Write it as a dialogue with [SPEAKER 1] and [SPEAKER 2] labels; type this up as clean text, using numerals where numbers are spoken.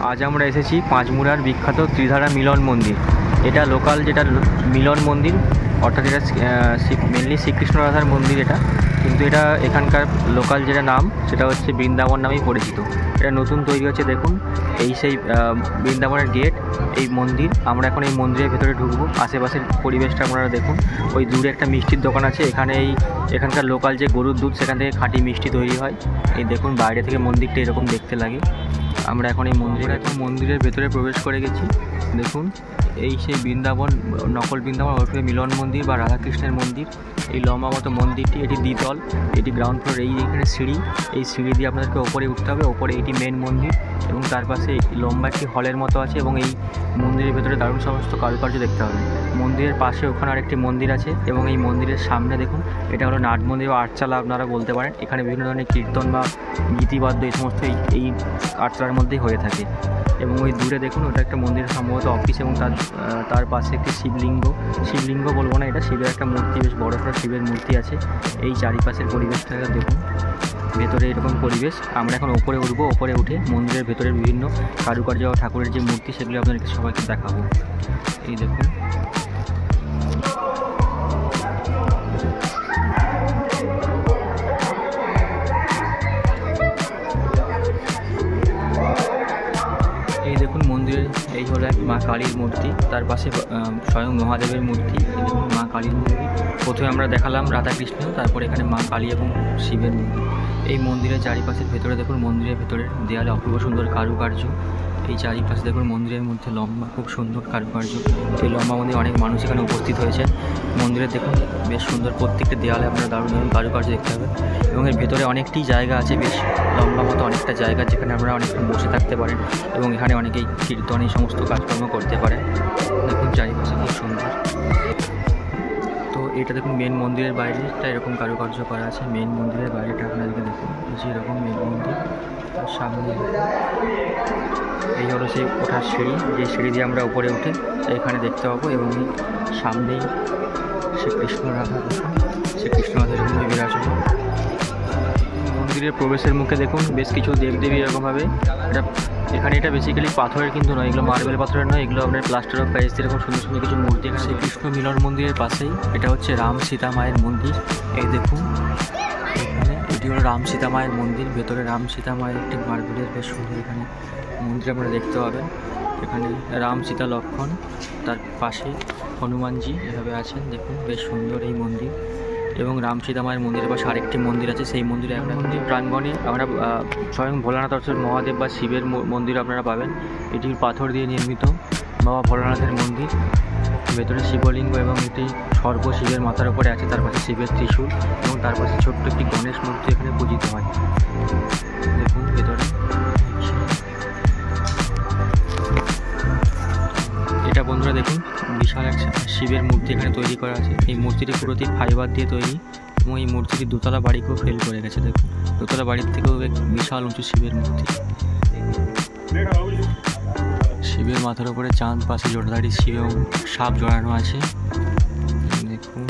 [SPEAKER 1] আজ আমরা এসেছি পাঁচমুড়ার বিখ্যাত ত্রিধারা মিলন মন্দির। এটা লোকাল যেটা মিলন মন্দির, অর্থাৎ এটা মেনলি শ্রীকৃষ্ণ রাধার মন্দির এটা, কিন্তু এটা এখানকার লোকাল যেটা নাম সেটা হচ্ছে বৃন্দাবন নামেই পরিচিত। এটা নতুন তৈরি হচ্ছে, দেখুন এই সেই বৃন্দাবনের গেট, এই মন্দির। আমরা এখন এই মন্দিরের ভেতরে ঢুকবো। আশেপাশের পরিবেশটা আপনারা দেখুন। ওই দূরে একটা মিষ্টির দোকান আছে, এখানে এখানকার লোকাল যে গরুর দুধ সেখান থেকে খাঁটি মিষ্টি তৈরি হয়। এই দেখুন বাইরে থেকে মন্দিরটা এরকম দেখতে লাগে। আমরা এখন এই মন্দিরের ভেতরে প্রবেশ করে গেছি। দেখুন এই সেই বৃন্দাবন, নকল বৃন্দাবন ওরফে মিলন মন্দির বা রাধাকৃষ্ণের মন্দির। এই লম্বা মতো মন্দিরটি, এটি দ্বিতল, এটি গ্রাউন্ড ফ্লোর। এইখানে সিঁড়ি, এই সিঁড়ি দিয়ে আপনাদেরকে ওপরে উঠতে হবে। ওপরে এটি মেন মন্দির এবং তার পাশে লম্বা একটি হলের মতো আছে এবং এই মন্দিরের ভেতরে দারুণ সমস্ত কারুকার্য দেখতে হবে। মন্দিরের পাশে ওখানে আরেকটি মন্দির আছে এবং এই মন্দিরের সামনে দেখুন, এটা হলো নাট মন্দির বা আটচালা আপনারা বলতে পারেন। এখানে বিভিন্ন ধরনের কীর্তন বা গীতিবাদ্য এই সমস্ত এই আটচালার মধ্যেই হয়ে থাকে। এবং ওই দূরে দেখুন, ওটা একটা মন্দিরের সম্ভবত অফিস এবং তার পাশে একটি শিবলিঙ্গ বলবো না, এটা শিবের একটা মূর্তি, বেশ বড় সড়ো শিবের মূর্তি আছে। এই চারিপাশের পরিবেশটা দেখুন, ভেতরে এরকম পরিবেশ। আমরা এখন ওপরে উঠবো। ওপরে উঠে মন্দিরের ভেতরের বিভিন্ন কারুকার্য ও ঠাকুরের যে মূর্তি সেগুলো আপনাদেরকে সবাইকে দেখাবো। এই দেখুন, এই দেখুন মন্দিরের এই হলো এক মা কালীর মূর্তি, তার পাশে স্বয়ং মহাদেবের মূর্তি। এই দেখুন মা কালীর মূর্তি। প্রথমে আমরা দেখালাম রাধাকৃষ্ণ, তারপর এখানে মা কালী এবং শিবের মূর্তি। এই মন্দিরের চারিপাশের ভেতরে দেখুন, মন্দিরের ভেতরে দেয়ালে অপূর্ব সুন্দর কারুকার্য। এই চারিপাশে দেখুন মন্দিরের মধ্যে লম্বা খুব সুন্দর কারুকার্য। এই লম্বা মন্দিরে অনেক মানুষ এখানে উপস্থিত হয়েছেন। মন্দিরে দেখুন বেশ সুন্দর, প্রত্যেকটা দেয়ালে আপনারা দারুণ দারুণ কারুকার্য দেখতে হবে। এবং এর ভেতরে অনেকটি জায়গা আছে, বেশ লম্বা মতো অনেকটা জায়গা, যেখানে আপনারা অনেকক্ষণ বসে থাকতে পারেন এবং এখানে অনেকেই কীর্তন এই সমস্ত কাজকর্ম করতে পারেন। দেখুন চারিপাশে খুব সুন্দর। তো এটা দেখুন মেন মন্দিরের বাইরেটা এরকম কারুকার্য করা আছে। মেন মন্দিরের বাইরেটা আপনাদেরকে দেখুন, যে এরকম মেন মন্দির। তার সামনে এই হলো সেই ওঠার সিঁড়ি, যে সিঁড়ি দিয়ে আমরা উপরে উঠে এখানে দেখতে পাবো। এবং সামনেই শ্রীকৃষ্ণ রাধা বিরাজমান। মন্দিরের প্রবেশের মুখে দেখুন বেশ কিছু দেবদেবী এরকমভাবে। এটা বেসিক্যালি পাথরের কিন্তু নয়, এগুলো মার্বেল পাথরের নয়, এগুলো আপনার প্লাস্টার অফ প্যারিস এরকম সুন্দর সুন্দর কিছু মূর্তি। শ্রীকৃষ্ণ মিলন মন্দিরের পাশেই এটা হচ্ছে রাম সীতা মায়ের মন্দির। এই দেখুন এখানে এটি হলো রাম সীতা মায়ের মন্দির। ভেতরে রাম সীতা মায়ের একটি মার্বেলের বেশ সুন্দর এখানে মন্দির আপনারা দেখতে পাবেন। এখানে রাম সীতা লক্ষ্মণ, তার পাশে হনুমানজি এভাবে আছেন। দেখুন বেশ সুন্দর এই মন্দির। এবং রাম সীতা মায়ের মন্দিরের পাশে আরেকটি মন্দির আছে। সেই মন্দিরে আমরা মন্দির প্রাঙ্গণে আমরা স্বয়ং ভোলানাথ অর্থাৎ মহাদেব বা শিবের মন্দির আপনারা পাবেন। এটি পাথর দিয়ে নির্মিত বাবা ভোলানাথের মন্দির। ভেতরে শিবলিঙ্গ এবং একটি সর্প শিবের মাথার উপরে আছে, তার পাশে শিবের ত্রিশূল এবং তার পাশে ছোট্ট একটি গণেশ মূর্তি এখানে পূজিত হয়। দেখুন ভেতরে এটা বন্ধুরা দেখুন বিশাল এক শিবের মূর্তি এখানে তৈরি করা আছে। এই মূর্তিটি পুরোটি ফাইবার দিয়ে তৈরি এবং এই মূর্তিটি দোতলা বাড়িকেও ফেল করে গেছে। দেখুন দোতলা বাড়ির থেকেও এক বিশাল উঁচু শিবের মূর্তি। শিবের মাথার উপরে চাঁদ, পাশে জোড়াদারি শিব এবং সাপ জড়ানো আছে। দেখুন